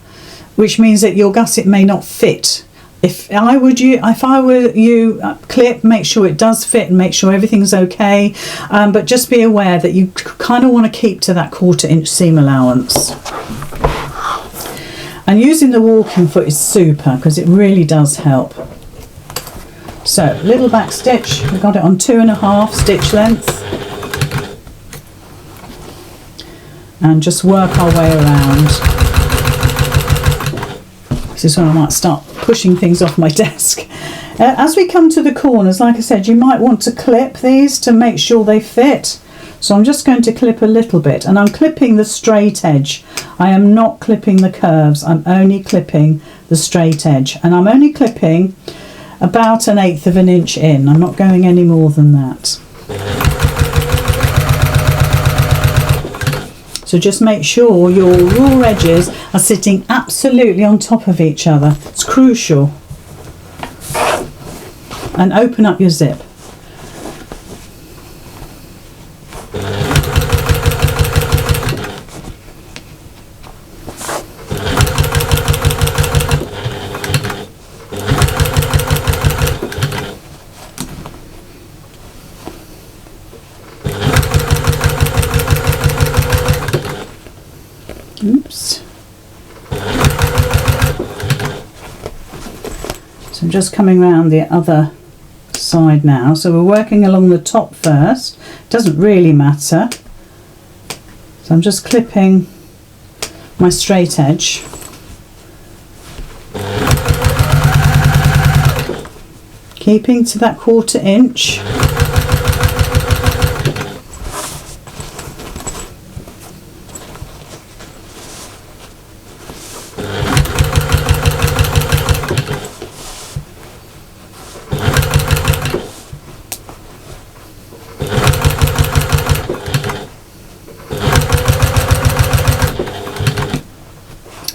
which means that your gusset may not fit. If I were you, clip, make sure it does fit and make sure everything's okay. But just be aware that you kind of want to keep to that 1/4 inch seam allowance. And using the walking foot is super because it really does help. So, little back stitch, we've got it on 2.5 stitch length, and just work our way around. This is when I might start pushing things off my desk. As we come to the corners, like I said, you might want to clip these to make sure they fit. So I'm just going to clip a little bit, and I'm clipping the straight edge. I am not clipping the curves, I'm only clipping the straight edge, and I'm only clipping about 1/8 of an inch in. I'm not going any more than that. So just make sure your raw edges are sitting absolutely on top of each other. It's crucial. And open up your zip. Oops. So I'm just coming around the other side now. So we're working along the top first. Doesn't really matter. So I'm just clipping my straight edge. Keeping to that 1/4 inch.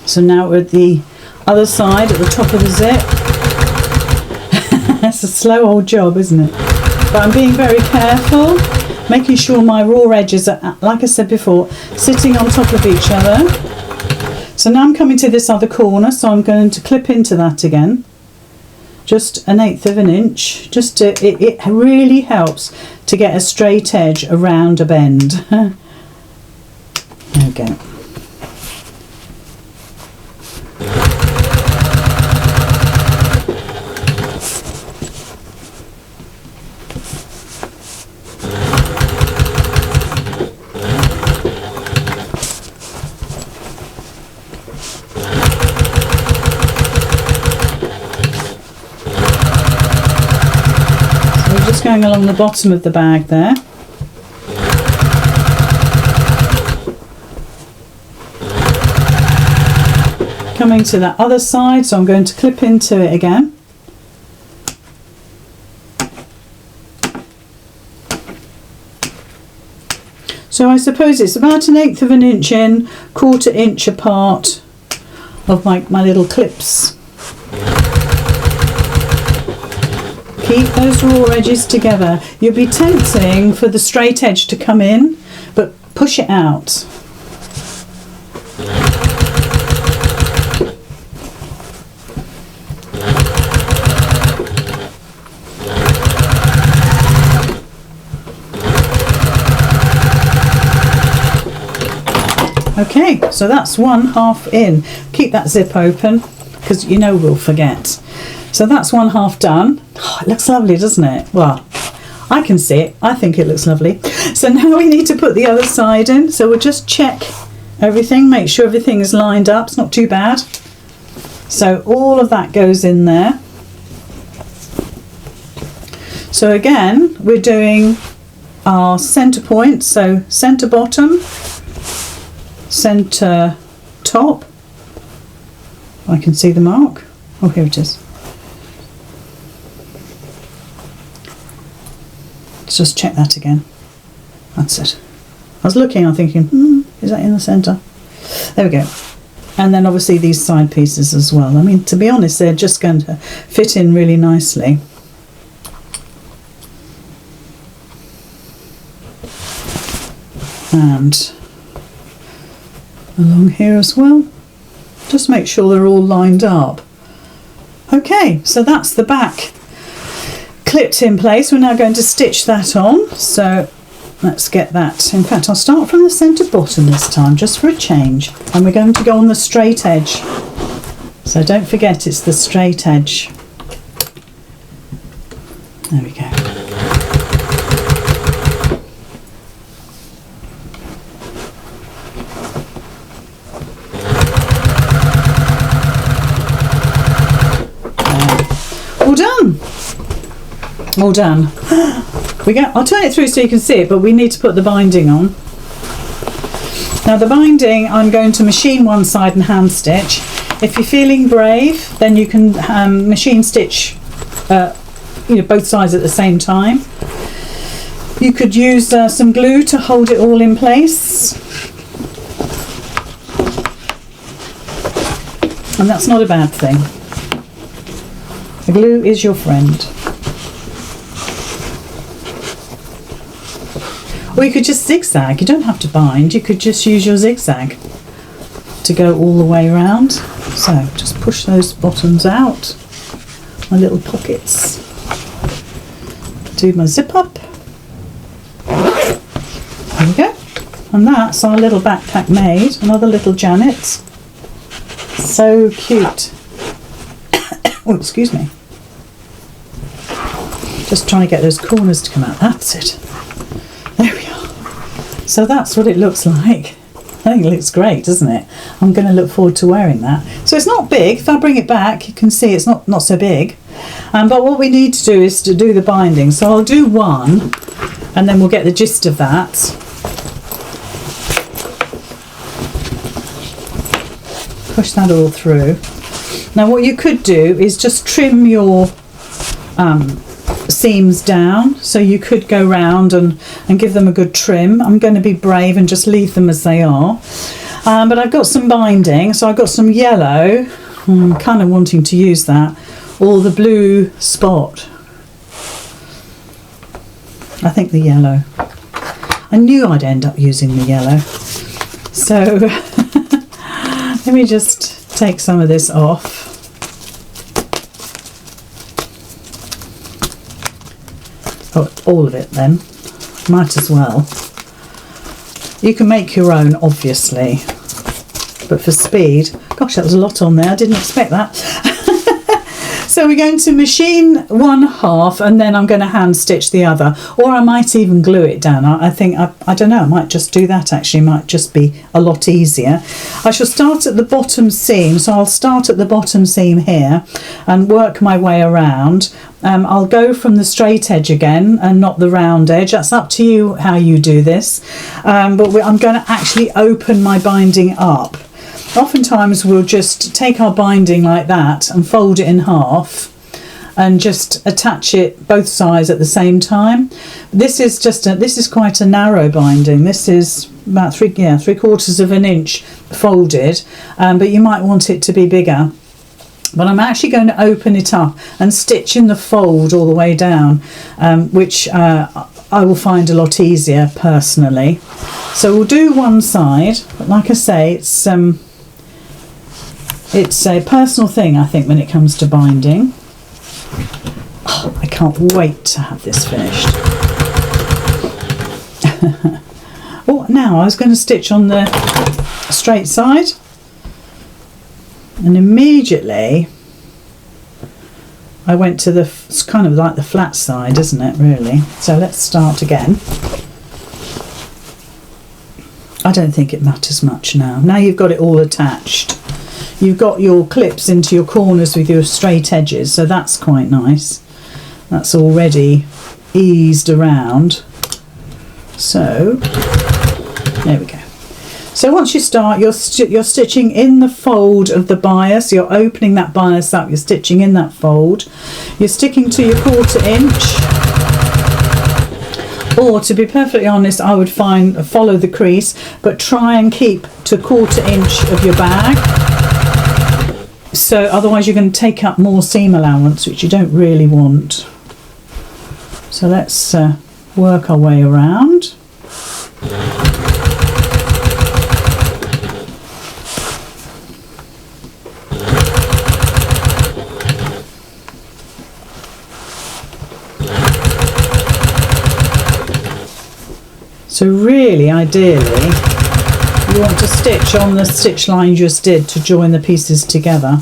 So now we're at the other side, at the top of the zip. That's a slow old job, isn't it? But I'm being very careful, making sure my raw edges are, like I said before, sitting on top of each other. So now I'm coming to this other corner, so I'm going to clip into that again. Just 1/8 of an inch. Just to, it really helps to get a straight edge around a bend. There we go. Just going along the bottom of the bag there. Coming to that other side, so I'm going to clip into it again. So I suppose it's about 1/8 of an inch in, 1/4 inch apart of my little clips. Keep those raw edges together. You'll be tempting for the straight edge to come in, but push it out. Okay, so that's one half in. Keep that zip open because you know we'll forget. So that's one half done. Oh, it looks lovely, doesn't it? Well, I can see it. I think it looks lovely. So now we need to put the other side in. So we'll just check everything, make sure everything is lined up. It's not too bad. So all of that goes in there. So again, we're doing our centre point. So centre bottom, centre top. I can see the mark. Oh, here it is. Let's just check that again. That's it. I was looking, I'm thinking, is that in the centre? There we go. And then obviously these side pieces as well. I mean, to be honest, they're just going to fit in really nicely. And along here as well. Just make sure they're all lined up. Okay, so that's the back clipped in place. We're now going to stitch that on. So let's get that. In fact, I'll start from the centre bottom this time, just for a change. And we're going to go on the straight edge. So don't forget it's the straight edge. There we go. All done. All done. I'll turn it through so you can see it, but we need to put the binding on. Now the binding, I'm going to machine one side and hand stitch. If you're feeling brave, then you can machine stitch both sides at the same time. You could use some glue to hold it all in place. And that's not a bad thing. The glue is your friend. Or you could just zigzag. You don't have to bind. You could just use your zigzag to go all the way around. So just push those bottoms out. My little pockets. Do my zip up. There we go. And that's our little backpack made. Another little Janet. So cute. Oh, excuse me. Just trying to get those corners to come out. That's it. There we are. So that's what it looks like. I think it looks great, doesn't it? I'm going to look forward to wearing that. So it's not big. If I bring it back, you can see it's not so big. But what we need to do is to do the binding. So I'll do one, and then we'll get the gist of that. Push that all through. Now what you could do is just trim your seams down, so you could go round and give them a good trim. I'm going to be brave and just leave them as they are, but I've got some binding, so I've got some yellow. I'm kind of wanting to use that, or the blue spot. I think the yellow. I knew I'd end up using the yellow, so let me just take some of this off. Oh, all of it then. Might as well. You can make your own, obviously, but for speed, gosh, that was a lot on there. I didn't expect that. So we're going to machine one half, and then I'm going to hand stitch the other, or I might even glue it down. I think, I don't know, I might just do that actually. It might just be a lot easier. I shall start at the bottom seam, so I'll start at the bottom seam here and work my way around. I'll go from the straight edge again and not the round edge. That's up to you how you do this, but I'm going to actually open my binding up. Oftentimes we'll just take our binding like that and fold it in half and just attach it both sides at the same time. This is this is quite a narrow binding. This is about 3/4 of an inch folded, but you might want it to be bigger. But I'm actually going to open it up and stitch in the fold all the way down, which I will find a lot easier personally. So we'll do one side, but like I say, it's a personal thing, I think, when it comes to binding. Oh, I can't wait to have this finished. Oh, now I was going to stitch on the straight side, and immediately I went to it's kind of like the flat side, isn't it, really? So let's start again. I don't think it matters much now. Now you've got it all attached. You've got your clips into your corners with your straight edges, so that's quite nice. That's already eased around. So there we go. So once you start, you're stitching in the fold of the bias. You're opening that bias up. You're stitching in that fold. You're sticking to your 1/4 inch. Or, to be perfectly honest, I would follow the crease, but try and keep to 1/4 inch of your bag. So otherwise you're going to take up more seam allowance, which you don't really want. So let's work our way around. So really, ideally, you want to stitch on the stitch line you just did to join the pieces together.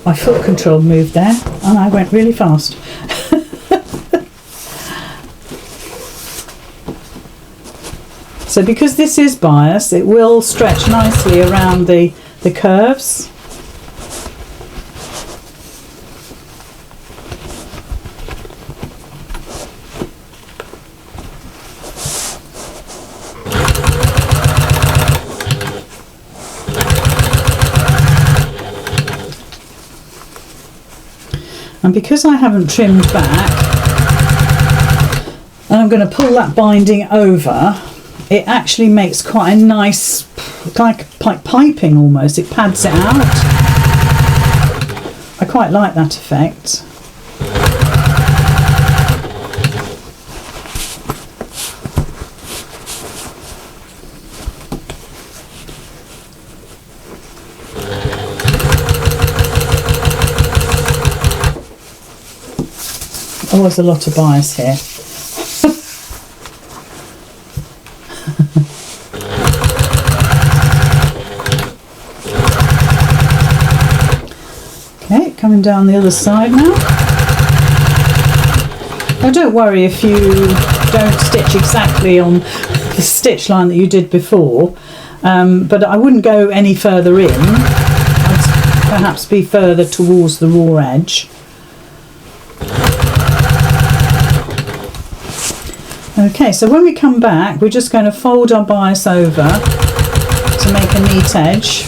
My foot control moved there and I went really fast. So because this is bias, it will stretch nicely around the curves. And because I haven't trimmed back, and I'm going to pull that binding over, it actually makes quite a nice, like piping almost. It pads it out. I quite like that effect. Oh, there's a lot of bias here. Okay, coming down the other side now. Now don't worry if you don't stitch exactly on the stitch line that you did before, but I wouldn't go any further in. I'd perhaps be further towards the raw edge. Okay, so when we come back, we're just going to fold our bias over to make a neat edge.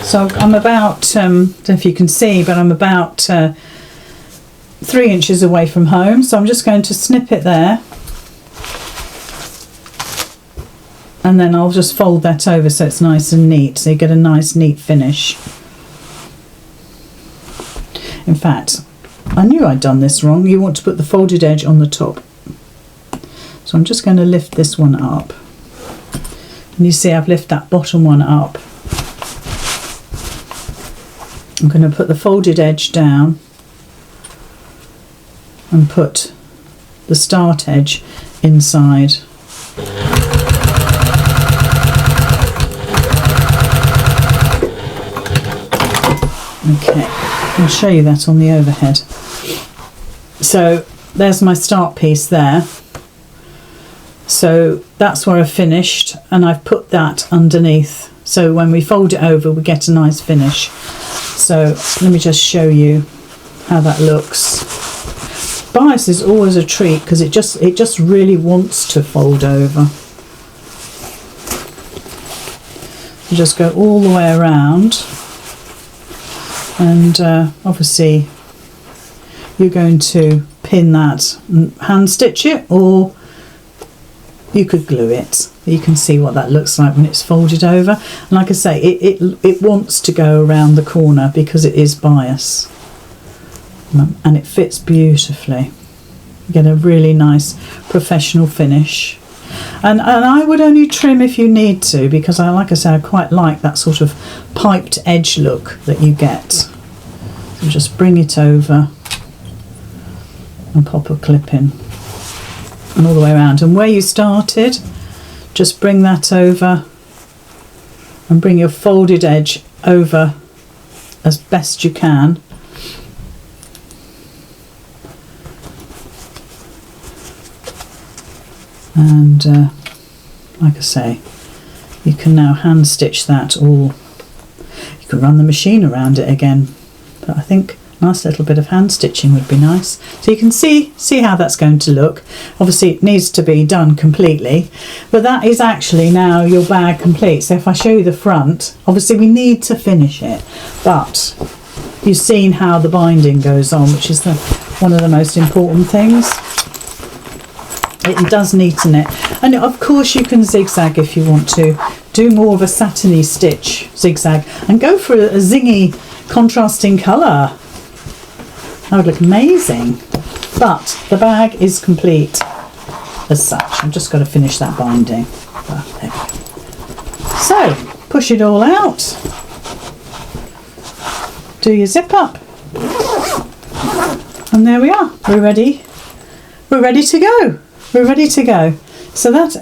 So I'm about, I don't know if you can see, but I'm about 3 inches away from home. So I'm just going to snip it there. And then I'll just fold that over so it's nice and neat. So you get a nice neat finish. In fact, I knew I'd done this wrong. You want to put the folded edge on the top. So I'm just going to lift this one up. And you see I've lifted that bottom one up. I'm going to put the folded edge down and put the start edge inside. Okay, I'll show you that on the overhead. So there's my start piece there. So that's where I've finished, and I've put that underneath. So when we fold it over, we get a nice finish. So let me just show you how that looks. Bias is always a treat because it just really wants to fold over. You just go all the way around, and obviously you're going to pin that and hand stitch it, or you could glue it. You can see what that looks like when it's folded over. And like I say, it wants to go around the corner because it is bias, and it fits beautifully. You get a really nice professional finish. And I would only trim if you need to, because like I say, I quite like that sort of piped edge look that you get. So just bring it over and pop a clip in and all the way around, and where you started, just bring that over and bring your folded edge over as best you can. And like I say, you can now hand stitch that, or you can run the machine around it again, but I think a nice little bit of hand stitching would be nice. So you can see how that's going to look. Obviously it needs to be done completely, but that is actually now your bag complete. So if I show you the front, obviously we need to finish it, but you've seen how the binding goes on, which is one of the most important things. It does neaten it, and of course you can zigzag if you want to. Do more of a satiny stitch zigzag and go for a zingy contrasting colour. That would look amazing. But the bag is complete as such. I've just got to finish that binding. There we go. So push it all out, do your zip up, and there we are. We're ready to go. We're ready to go. So that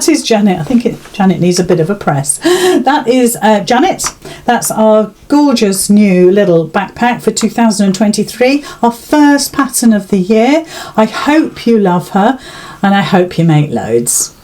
is Janet. I think Janet needs a bit of a press. That is Janet. That's our gorgeous new little backpack for 2023. Our first pattern of the year. I hope you love her, and I hope you make loads.